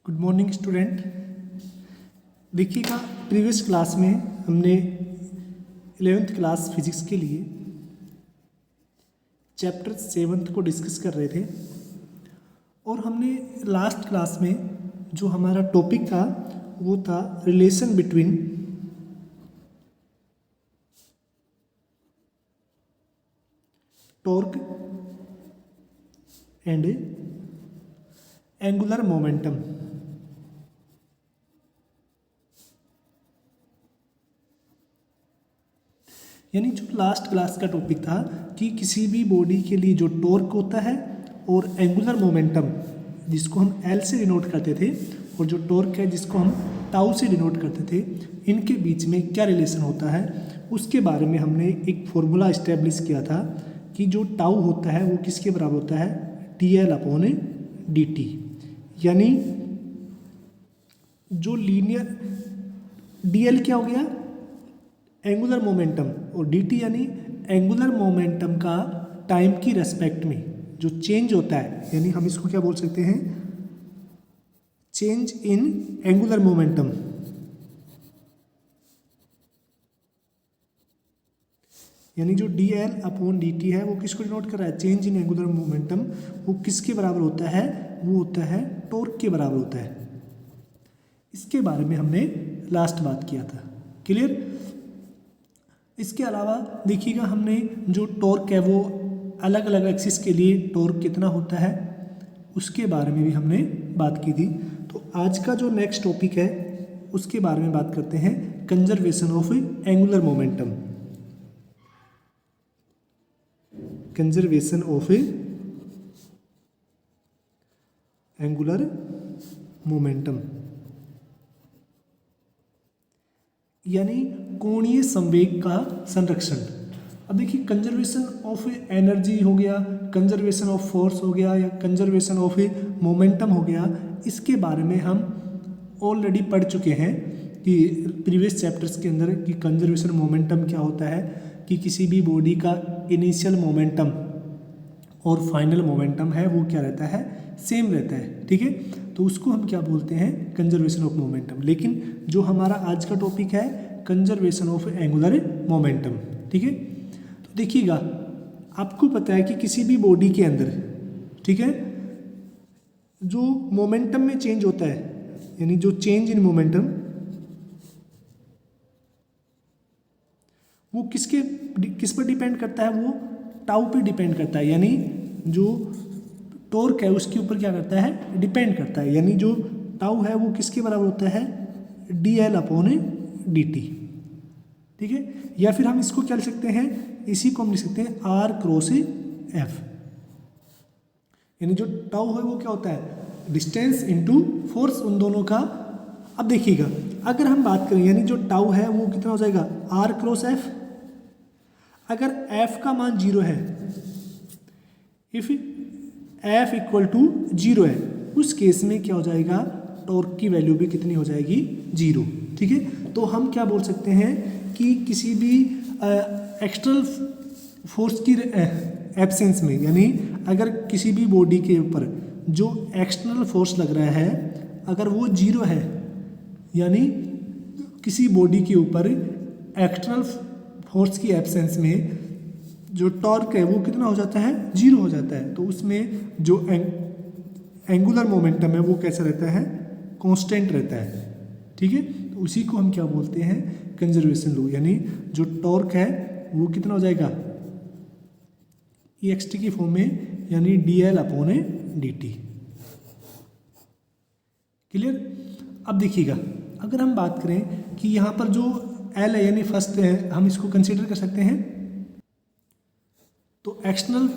Good morning student. देखिएगा, previous class में हमने 11th क्लास फिजिक्स के लिए चैप्टर 7 को डिस्कस कर रहे थे और हमने लास्ट क्लास में जो हमारा टॉपिक था वो था relation between torque and angular momentum. यानी जो लास्ट क्लास का टॉपिक था कि किसी भी बॉडी के लिए जो टॉर्क होता है और एंगुलर मोमेंटम जिसको हम एल से डिनोट करते थे और जो टॉर्क है जिसको हम टाउ से डिनोट करते थे, इनके बीच में क्या रिलेशन होता है उसके बारे में हमने एक फॉर्मूला इस्टेब्लिश किया था कि जो टाउ होता है वो किसके बराबर होता है, dl/dt। यानी जो लीनियर dl क्या हो गया, एंगुलर मोमेंटम, और dt यानी एंगुलर मोमेंटम का टाइम की रेस्पेक्ट में जो चेंज होता है, यानी हम इसको क्या बोल सकते हैं, चेंज इन एंगुलर मोमेंटम। यानी जो dl/dt है वो किसको डिनोट कर रहा है, चेंज इन एंगुलर मोमेंटम। वो किसके बराबर होता है, वो होता है टॉर्क के बराबर होता है। इसके बारे में हमने लास्ट बात किया था, क्लियर। इसके अलावा देखिएगा, हमने जो टॉर्क है वो अलग अलग एक्सिस के लिए टॉर्क कितना होता है उसके बारे में भी हमने बात की थी। तो आज का जो नेक्स्ट टॉपिक है उसके बारे में बात करते हैं, conservation of angular momentum. Conservation of angular momentum यानी कोणीय संवेग का संरक्षण। अब देखिए, कंजर्वेशन ऑफ एनर्जी हो गया, कंजर्वेशन ऑफ फोर्स हो गया, या कंजर्वेशन ऑफ मोमेंटम हो गया। इसके बारे में हम ऑलरेडी पढ़ चुके हैं कि प्रीवियस चैप्टर्स के अंदर कि कंजर्वेशन मोमेंटम क्या होता है, कि किसी भी बॉडी का इनिशियल मोमेंटम और फाइनल मोमेंटम है वो क्या रहता है, सेम रहता है, ठीक है। तो उसको हम क्या बोलते हैं, कंजर्वेशन ऑफ मोमेंटम। लेकिन जो हमारा आज का टॉपिक है कंजर्वेशन ऑफ एंगुलर मोमेंटम, ठीक है। तो देखिएगा, आपको पता है कि किसी भी बॉडी के अंदर, ठीक है, जो मोमेंटम में चेंज होता है, यानी जो चेंज इन मोमेंटम, वो किस पर डिपेंड करता है, वो टाउ पे डिपेंड करता है। यानी जो टॉर्क है उसके ऊपर क्या करता है, डिपेंड करता है। यानी जो टाउ है वो किसके बराबर होता है, dl/dt, ठीक है। या फिर हम इसको क्या लिख सकते हैं, इसी को हम लिख सकते हैं r×f। यानी जो टाउ है वो क्या होता है, डिस्टेंस इनटू फोर्स, उन दोनों का। अब देखिएगा, अगर हम बात करें, यानी जो टाउ है वो कितना हो जाएगा, r×f। अगर f का मान 0 है, इफ f = 0 है, उस केस में क्या हो जाएगा, टॉर्क की वैल्यू भी कितनी हो जाएगी, 0, ठीक है। तो हम क्या बोल सकते हैं कि किसी भी एक्सटर्नल फोर्स की एब्सेंस में, यानी अगर किसी भी बॉडी के ऊपर जो एक्सटर्नल फोर्स लग रहा है अगर वो 0 है, यानी किसी बॉडी के ऊपर एक्सटर्नल फोर्स की एब्सेंस में जो टॉर्क है वो कितना हो जाता है, 0 हो जाता है। तो उसमें जो एंगुलर मोमेंटम है वो कैसा रहता है, कांस्टेंट रहता है, ठीक है। तो उसी को हम क्या बोलते हैं, कंजर्वेशन लॉ। यानी जो टॉर्क है वो कितना हो जाएगा, ext की फॉर्म में, यानी dl/dt, क्लियर। अब देखिएगा, अगर हम बात करें कि यहाँ पर जो L है यानी फर्स्ट है, हम इसको कंसीडर कर सकते हैं। तो एक्सटर्नल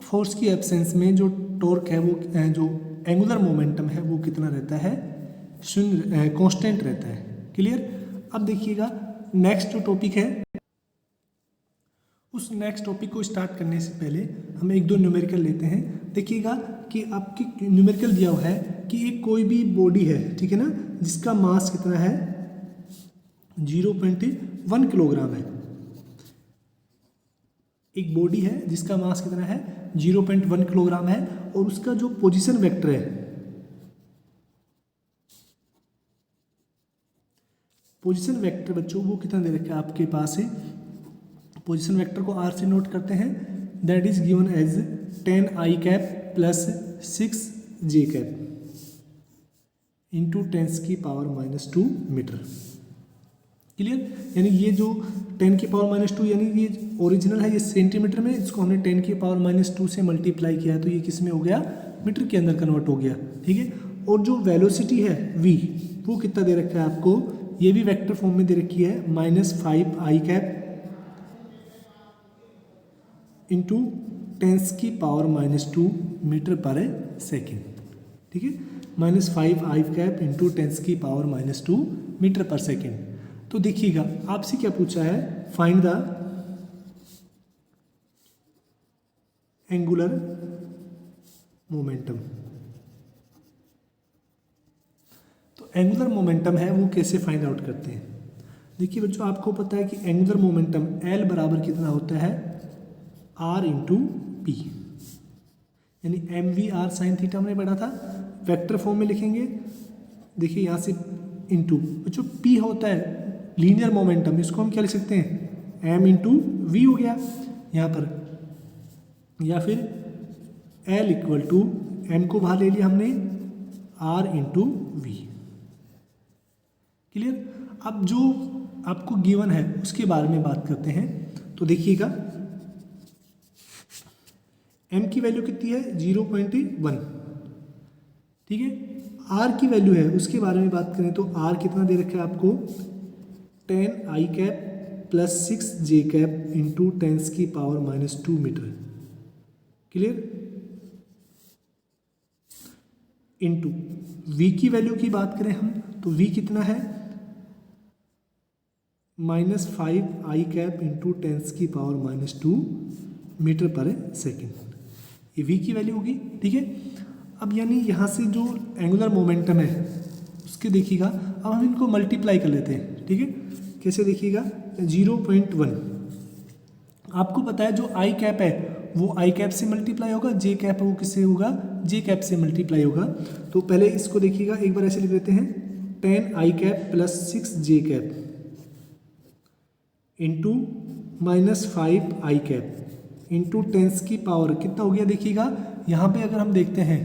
फोर्स की एब्सेंस में जो टॉर्क है वो, जो एंगुलर मोमेंटम है वो कितना रहता है, शून्य, कांस्टेंट रहता है, क्लियर। अब देखिएगा, नेक्स्ट जो टॉपिक है, उस नेक्स्ट टॉपिक को स्टार्ट करने से पहले हम एक दो न्यूमेरिकल लेते हैं। देखिएगा कि आपकी न्यूमेरिकल दिया हुआ है कि एक कोई भी बॉडी है, ठीक है ना, जिसका मास कितना है, 0.1 किलोग्राम है। एक बॉडी है जिसका मास कितना है, 0.1 किलोग्राम है, और उसका जो पोजीशन वेक्टर है पोजीशन वेक्टर बच्चों वो कितना दे रखा है आपके पास है, पोजीशन वेक्टर को आर से नोट करते हैं, that is given as 10 I cap plus 6 J cap into 10⁻⁻2 metre. Clear, यानी ये जो 10⁻⁻2 यानी ये ओरिजिनल है ये सेंटीमीटर में, इसको हमने 10⁻⁻2 से मल्टीप्लाई किया है तो ये किस में हो गया, मीटर के अंदर कन्वर्ट हो गया। ठीक है, और जो वेलोसिटी है v वो कितना दे रखा है आपको, ये भी वेक्टर फॉर्म में दे रखी है -5 I cap into 10⁻⁻2 metre per second. ठीक है, -5 I cap into 10⁻⁻2 metre per second. तो देखिएगा आपसे क्या पूछा है, फाइंड द एंगुलर मोमेंटम। तो एंगुलर मोमेंटम है वो कैसे फाइंड आउट करते हैं। देखिए बच्चों आपको पता है कि एंगुलर मोमेंटम L बराबर कितना होता है, R इंटू पी, यानी mv r sin थीटा हमने पढ़ा था, वेक्टर फॉर्म में लिखेंगे। देखिए यहाँ से इंटू बच्चों p होता है लीनियर मोमेंटम, इसको हम क्या लिख सकते हैं, m इंटू वी हो गया यहाँ पर, या फिर L इक्वल टू m को बाहर ले लिया हमने R इंटू वी। क्लियर, अब जो आपको गिवन है उसके बारे में बात करते हैं। तो देखिएगा m की वैल्यू कितनी है 0.1। ठीक है, r की वैल्यू है उसके बारे में बात करें तो r कितना दे रखा है आपको, 10 I cap plus 6 J cap into 10⁻⁻2 metre. Clear, into v की वैल्यू की बात करें हम तो v कितना है -5 I cap into 10⁻⁻2 metre per second, ये v की वैल्यू होगी। ठीक है, अब यानी यहाँ से जो एंगुलर मोमेंटम है उसके देखिएगा, अब हम इनको मल्टीप्लाई कर लेते हैं। ठीक है, कैसे देखिएगा, 0.1 आपको पता है जो आई कैप है वो आई कैप से मल्टीप्लाई होगा, जे कैप है वो किससे होगा, जे कैप से मल्टीप्लाई होगा। तो पहले इसको देखिएगा, एक बार ऐसे लिख लेते हैं 10 I cap plus 6 J cap into -5 I cap into 10 की पावर कितना हो गया, देखिएगा यहाँ पे अगर हम देखते हैं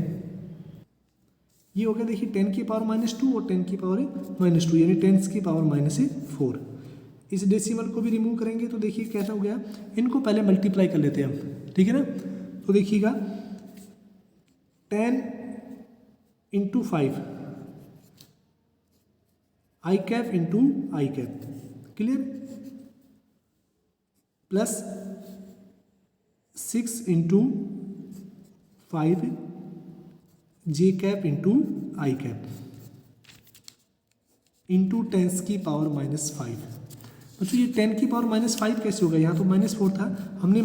ये हो गया, देखिए 10⁻⁻2 और 10⁻⁻2 यानी 10⁻⁻4। इस डेसिमल को भी रिमूव करेंगे तो देखिए कैसा हो गया, इनको पहले मल्टीप्लाई कर लेते हैं हम। ठीक है ना, तो देखिएगा 10 into 5 I cap into I cap, clear, plus 6 into 5 J cap into I cap into 10⁻⁻5। बच्चों ये 10⁻⁻5 कैसे होगा, यहाँ तो -4 था, हमने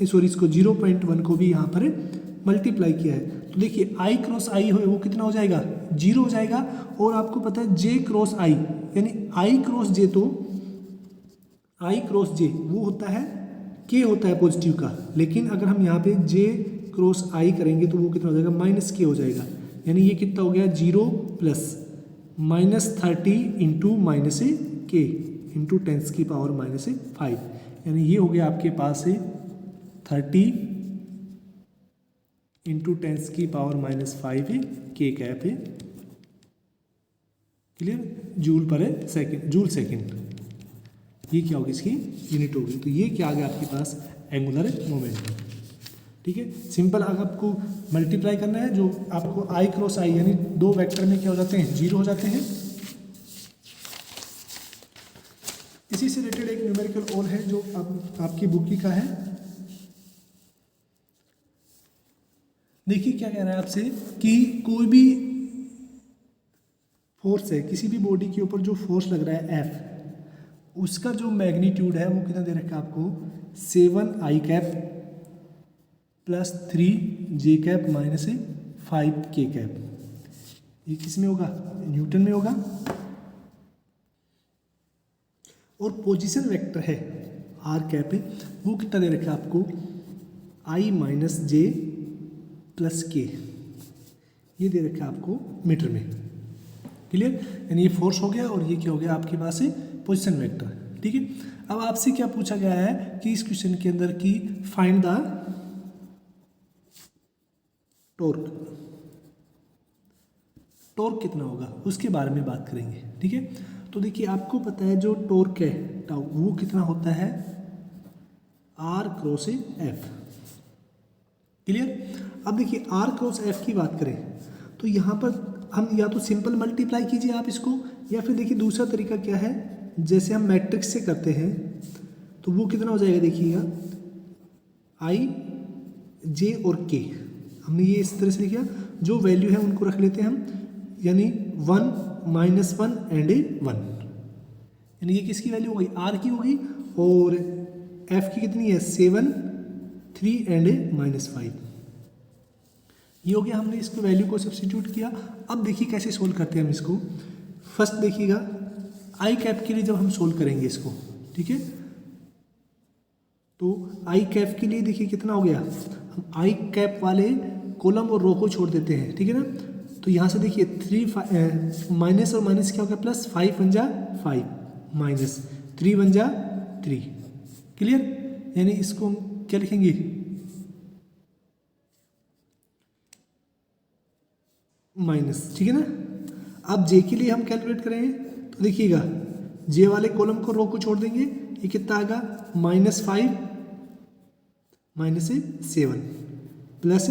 इसको 0.1 को भी यहाँ पर मल्टीप्लाई किया है। तो देखिए आई क्रॉस आई हो वो कितना हो जाएगा, 0 हो जाएगा। और आपको पता है जे क्रॉस आई यानी आई क्रॉस जे, तो आई क्रॉस जे वो होता है के होता है पॉजिटिव का, लेकिन अगर हम यहाँ पे जे क्रॉस आई करेंगे तो वो कितना हो जाएगा, -k हो जाएगा। यानी ये कितना हो गया 0 प्लस -30 इंटू -k इंटू 10⁻⁻5, यानी ये हो गया आपके पास है 30 इंटू 10⁻⁻5 के कैप है। क्लियर, जूल पर सेकेंड, जूल सेकेंड, ये क्या होगी इसकी यूनिट होगी। तो ये क्या आ गया आपके पास, एंगुलर मोमेंटम। ठीक है, सिंपल अगर आपको मल्टीप्लाई करना है, जो आपको आई क्रॉस आई यानी दो वेक्टर में क्या हो जाते हैं, 0 हो जाते हैं। इसी से रिलेटेड एक न्यूमेरिकल और है जो आपकी बुक की का है। देखिए क्या कह रहा है आपसे कि कोई भी फोर्स है, किसी भी बॉडी के ऊपर जो फोर्स लग रहा है F, उसका जो मैग्नीट्यूड है वो कितना दे रखा है आपको, 7 आई कैप प्लस 3 जे कैप माइनस 5 के कैप। ये किस में होगा, न्यूटन में होगा। और पोजीशन वेक्टर है आर कैप है वो कितना दे रखा है आपको, आई माइनस जे प्लस के, ये दे रखा है आपको मीटर में। क्लियर। यानी ये फोर्स हो गया और ये क्या हो गया आपके पास है पोजीशन वेक्टर। ठीक है, अब आपसे क्या पूछा गया है कि इस क्वेश्चन के अंदर की फाइंड द टॉर्क, टॉर्क कितना होगा उसके बारे में बात करेंगे। ठीक है, तो देखिए आपको पता है जो टॉर्क है टाउ वो कितना होता है आर क्रॉस एफ। क्लियर। अब देखिए आर क्रॉस एफ की बात करें तो यहाँ पर हम या तो सिंपल मल्टीप्लाई कीजिए आप इसको, या फिर देखिए दूसरा तरीका क्या है, जैसे हम मैट्रिक्स से करते हैं तो वो कितना हो जाएगा देखिएगा आई जे और के, हमने ये इस तरह से लिखा, जो वैल्यू है उनको रख लेते हैं हम, यानी 1 -1 एंड 1, यानी ये किसकी वैल्यू होगी आर की होगी, और एफ की कितनी है 7 3 एंड -5। ये हो गया, हमने इसको वैल्यू को सब्स्टिट्यूट किया। अब देखिए कैसे सोल्व करते हैं हम इसको। फर्स्ट देखिएगा आई कैप के लिए जब हम सोल्व करेंगे इसको, ठीक है, तो आई कैप के लिए देखिए कितना हो गया, हम आई कैप वाले कॉलम और रो को छोड़ देते हैं, ठीक है ना। तो यहाँ से देखिए 3 माइनस और माइनस क्या हो गया प्लस, 5 1 जा 5 माइनस 3 1 जा 3। क्लियर, यानी इसको हम क्या लिखेंगे माइनस, ठीक है ना। अब जे के लिए हम कैलकुलेट करेंगे तो देखिएगा जे वाले कॉलम को रो को छोड़ देंगे, ये कितना आएगा -5 -7 प्लस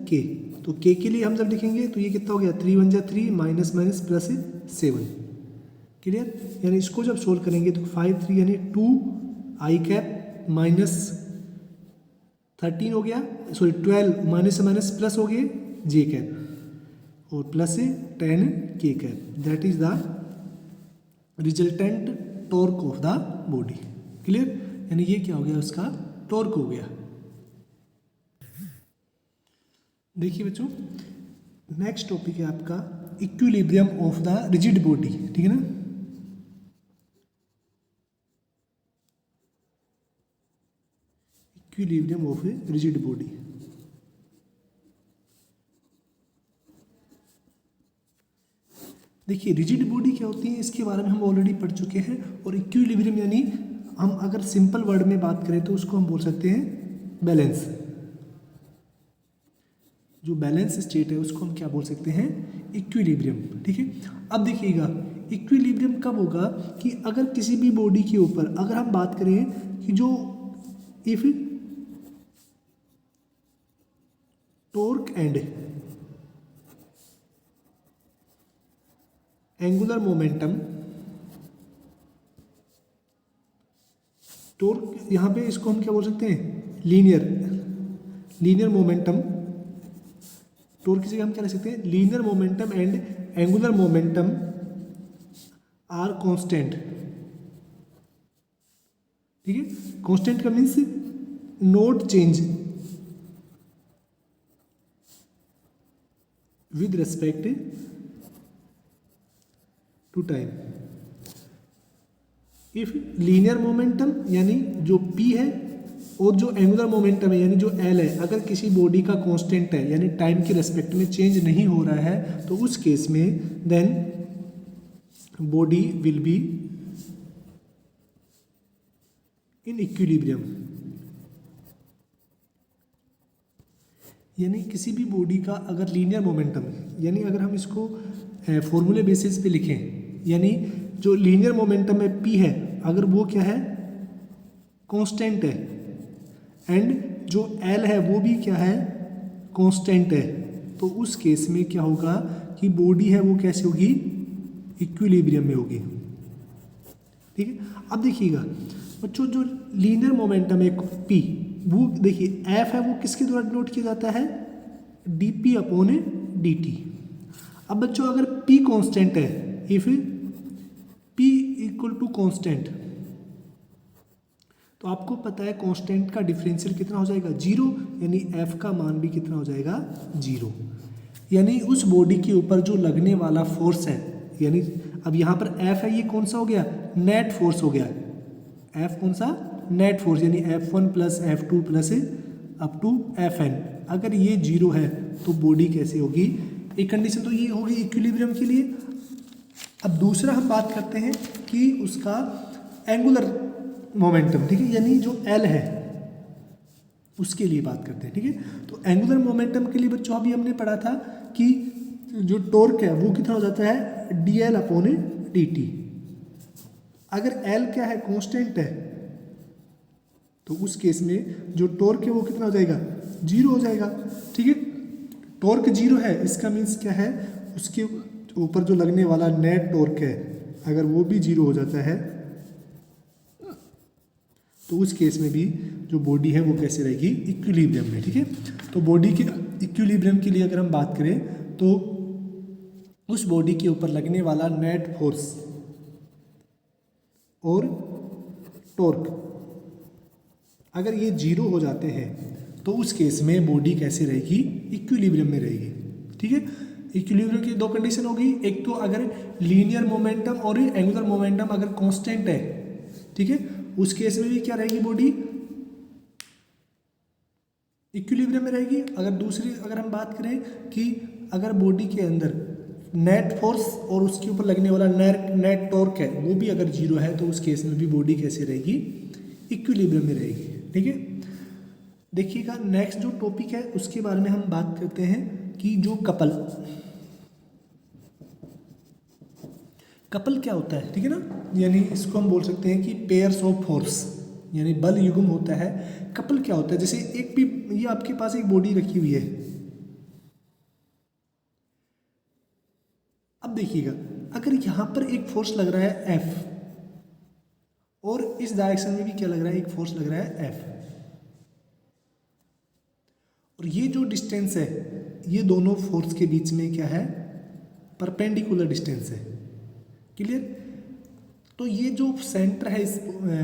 के, तो के लिए हम जब लिखेंगे तो ये कितना हो गया 3 1 जा 3 माइनस माइनस प्लस 7। क्लियर, यानी इसको जब सोल्व करेंगे तो 5 3 यानी 2 आई कैप माइनस 13 हो गया, सॉरी 12 माइनस से माइनस प्लस हो गए जे कैप और प्लस 10 के cap, that is the resultant torque of the body. Clear, यानी ये क्या हो गया उसका टॉर्क हो गया। देखिए बच्चों नेक्स्ट टॉपिक है आपका equilibrium of the rigid body, ठीक है ना। Equilibrium of a rigid body, देखिए रिजिड बॉडी क्या होती है इसके बारे में हम ऑलरेडी पढ़ चुके हैं, और इक्विलिब्रियम यानी हम अगर सिंपल वर्ड में बात करें तो उसको हम बोल सकते हैं बैलेंस। जो बैलेंस स्टेट है उसको हम क्या बोल सकते हैं इक्विलिब्रियम, ठीक है। अब देखिएगा इक्विलिब्रियम कब होगा कि अगर किसी भी बॉडी के ऊपर अगर हम बात करें कि जो if torque and angular momentum, torque यहाँ पे इसको हम क्या बोल सकते हैं लीनियर मोमेंटम, टॉर्क की जगह हम क्या लिख सकते हैं linear momentum and angular momentum are constant, ठीक है। कांस्टेंट का means not change with respect to time. If linear momentum यानी जो P है और जो एंगुलर मोमेंटम है यानी जो L है, अगर किसी बॉडी का कांस्टेंट है यानी टाइम के रेस्पेक्ट में चेंज नहीं हो रहा है तो उस केस में then body will be in equilibrium. यानी किसी भी बॉडी का अगर लीनियर मोमेंटम यानी अगर हम इसको फॉर्मूले बेसिस पे लिखें, यानी जो लीनियर मोमेंटम में P है अगर वो क्या है कांस्टेंट है एंड जो L है वो भी क्या है कांस्टेंट है, तो उस केस में क्या होगा कि बॉडी है वो कैसे होगी इक्विलिब्रियम में होगी, ठीक है। अब देखिएगा बच्चों जो लीनियर मोमेंटम है P, वो देखिए F है वो किसके द्वारा डिनोट किया जाता है dP/dt। अब बच्चों अगर P कांस्टेंट है, if P equal to constant, तो आपको पता है कांस्टेंट का डिफरेंशियल कितना हो जाएगा 0, यानी F का मान भी कितना हो जाएगा 0। यानी उस बॉडी के ऊपर जो लगने वाला फोर्स है, यानी अब यहाँ पर F है ये कौन सा हो गया नेट फोर्स हो गया, F कौन सा नेट फोर्स, यानी F1 plus F2 plus up to Fn, अगर ये 0 है तो बॉडी कैसे होगी एक कंडीशन तो ये होगी इक्विलिब्रियम के लिए। अब दूसरा हम बात करते हैं कि उसका एंगुलर मोमेंटम, ठीक है, यानी जो एल है उसके लिए बात करते हैं, ठीक है। तो एंगुलर मोमेंटम के लिए बच्चों अभी हमने पढ़ा था कि जो टॉर्क है वो कितना हो जाता है dl/dt। अगर एल क्या है कांस्टेंट है तो उस केस में जो टॉर्क है वो कितना हो जाएगा, जीरो हो जाएगा, ठीक है। टॉर्क जीरो है इसका मीन्स क्या है, उसके ऊपर जो लगने वाला नेट टॉर्क है अगर वो भी जीरो हो जाता है तो उस केस में भी जो बॉडी है वो कैसे रहेगी, इक्विलिब्रियम में, ठीक है। तो बॉडी के इक्विलिब्रियम के लिए अगर हम बात करें तो उस बॉडी के ऊपर लगने वाला नेट फोर्स और टॉर्क अगर ये जीरो हो जाते हैं तो उस केस में बॉडी कैसे रहेगी, इक्विलिब्रियम में रहेगी, ठीक है। इक्विलिब्रियम की दो कंडीशन होगी, एक तो अगर लीनियर मोमेंटम और एंगुलर मोमेंटम अगर कांस्टेंट है, ठीक है, उस केस में भी क्या रहेगी बॉडी, इक्विलिब्रियम में रहेगी। अगर दूसरी अगर हम बात करें कि अगर बॉडी के अंदर नेट फोर्स और उसके ऊपर लगने वाला नेट टॉर्क है वो भी अगर जीरो है तो उस केस में भी बॉडी कैसे रहेगी, इक्विलिब्रियम में रहेगी, ठीक है। देखिएगा नेक्स्ट जो टॉपिक है उसके बारे में हम बात करते हैं कि जो कपल क्या होता है, ठीक है ना, यानी इसको हम बोल सकते हैं कि पेयर्स ऑफ फोर्स, यानी बल युग्म होता है। कपल क्या होता है, जैसे एक भी ये आपके पास एक बॉडी रखी हुई है, अब देखिएगा अगर यहाँ पर एक फोर्स लग रहा है F और इस डायरेक्शन में भी क्या लग रहा है, एक फोर्स लग रहा है F, और ये जो डिस्टेंस है ये दोनों फोर्स के बीच में क्या है, परपेंडिकुलर डिस्टेंस है, क्लियर। तो ये जो सेंटर है इस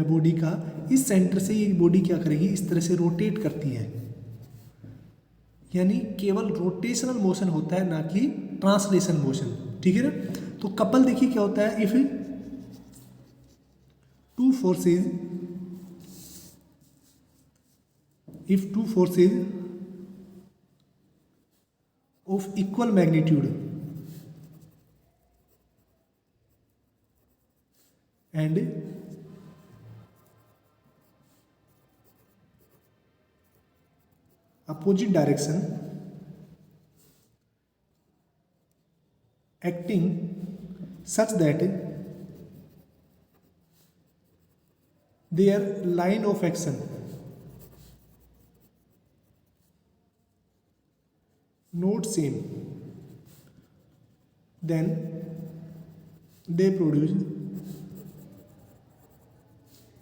बॉडी का, इस सेंटर से ये बॉडी क्या करेगी, इस तरह से रोटेट करती है, यानी केवल रोटेशनल मोशन होता है ना कि ट्रांसलेशन मोशन, ठीक है ना। तो कपल देखिए क्या होता है, if two forces of equal magnitude and opposite direction acting such that their line of action not same, then they produce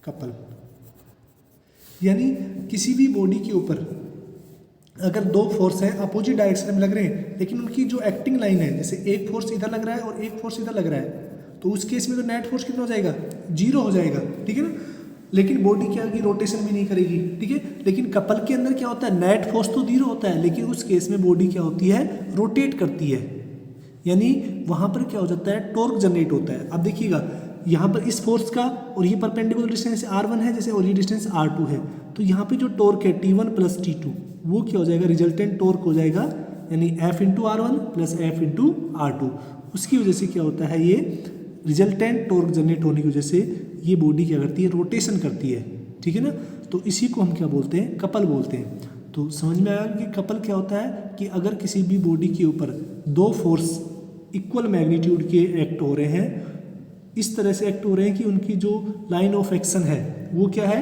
couple. यानी किसी भी बॉडी के ऊपर अगर दो फोर्स हैं अपोजिट डायरेक्शन में लग रहे हैं लेकिन उनकी जो एक्टिंग लाइन है, जैसे एक फोर्स इधर लग रहा है और एक फोर्स इधर लग रहा है, तो उस केस में तो नेट फोर्स कितना हो जाएगा, जीरो हो जाएगा, ठीक है ना। लेकिन बॉडी क्या होगी, रोटेशन भी नहीं करेगी, ठीक है। लेकिन कपल के अंदर क्या होता है, नेट फोर्स तो जीरो होता है लेकिन उस केस में बॉडी क्या होती है, रोटेट करती है, यानी वहाँ पर क्या हो जाता है, टॉर्क जनरेट होता है। अब देखिएगा यहाँ पर इस फोर्स का और ये परपेंडिकुलर डिस्टेंस R1 है जैसे, और ये डिस्टेंस R2 है, तो यहाँ पे जो टॉर्क है T1 + T2 वो क्या हो जाएगा, रिजल्टेंट टॉर्क हो जाएगा, यानी F × R1 + F × R2। उसकी वजह से क्या होता है, ये रिजल्टेंट टॉर्क जनरेट होने की वजह से ये बॉडी क्या करती है, रोटेशन करती है, ठीक है ना। तो इसी को हम क्या बोलते हैं, कपल बोलते हैं। तो समझ में आया कि कपल क्या होता है कि अगर किसी भी बॉडी के ऊपर दो फोर्स इक्वल मैग्नीट्यूड के एक्ट हो रहे हैं, इस तरह से एक्ट हो रहे हैं कि उनकी जो लाइन ऑफ एक्शन है वो क्या है,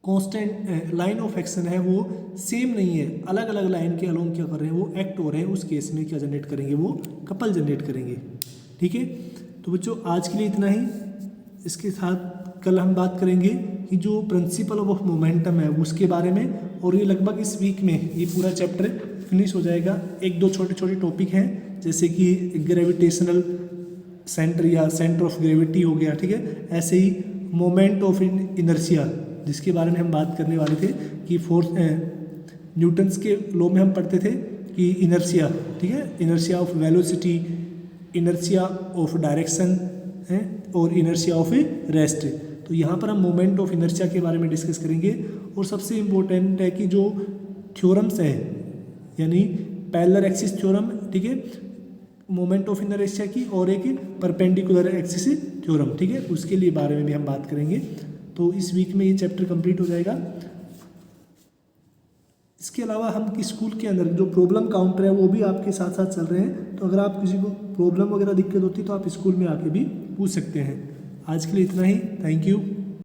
कांस्टेंट लाइन ऑफ एक्शन है वो सेम नहीं है, अलग अलग लाइन के अलोंग क्या कर रहे हैं, वो एक्ट हो रहे हैं, उस केस में क्या जनरेट करेंगे, वो कपल जनरेट करेंगे, ठीक है। तो बच्चों आज के लिए इतना ही। इसके साथ कल हम बात करेंगे कि जो प्रिंसिपल ऑफ मोमेंटम है उसके बारे में, और ये लगभग इस वीक में ये पूरा चैप्टर फिनिश हो जाएगा। एक दो छोटे छोटे टॉपिक हैं जैसे कि ग्रेविटेशनल सेंटर या सेंटर ऑफ ग्रेविटी हो गया, ठीक है। ऐसे ही मोमेंट ऑफ इनर्शिया जिसके बारे में हम बात करने वाले थे कि फोर्स न्यूटन्स के लॉ में हम पढ़ते थे कि इनर्शिया, ठीक है, inertia of velocity, inertia of direction है और इनर्शिया ऑफ रेस्ट। तो यहाँ पर हम मोमेंट ऑफ इनर्शिया के बारे में डिस्कस करेंगे। और सबसे इम्पोर्टेंट है कि जो थ्योरम्स हैं, यानी पैरेलल एक्सिस थ्योरम, ठीक है, मोमेंट ऑफ इनर्शिया की और एक परपेंडिकुलर एक्सिस थ्योरम, ठीक है, उसके लिए बारे में भी हम बात करेंगे। तो इस वीक में ये चैप्टर कंप्लीट हो जाएगा। इसके अलावा हम स्कूल के अंदर जो प्रॉब्लम काउंटर है वो भी आपके साथ साथ चल रहे हैं, तो अगर आप किसी को प्रॉब्लम वगैरह दिक्कत होती है तो आप स्कूल में आके भी पूछ सकते हैं। आज के लिए इतना ही, थैंक यू।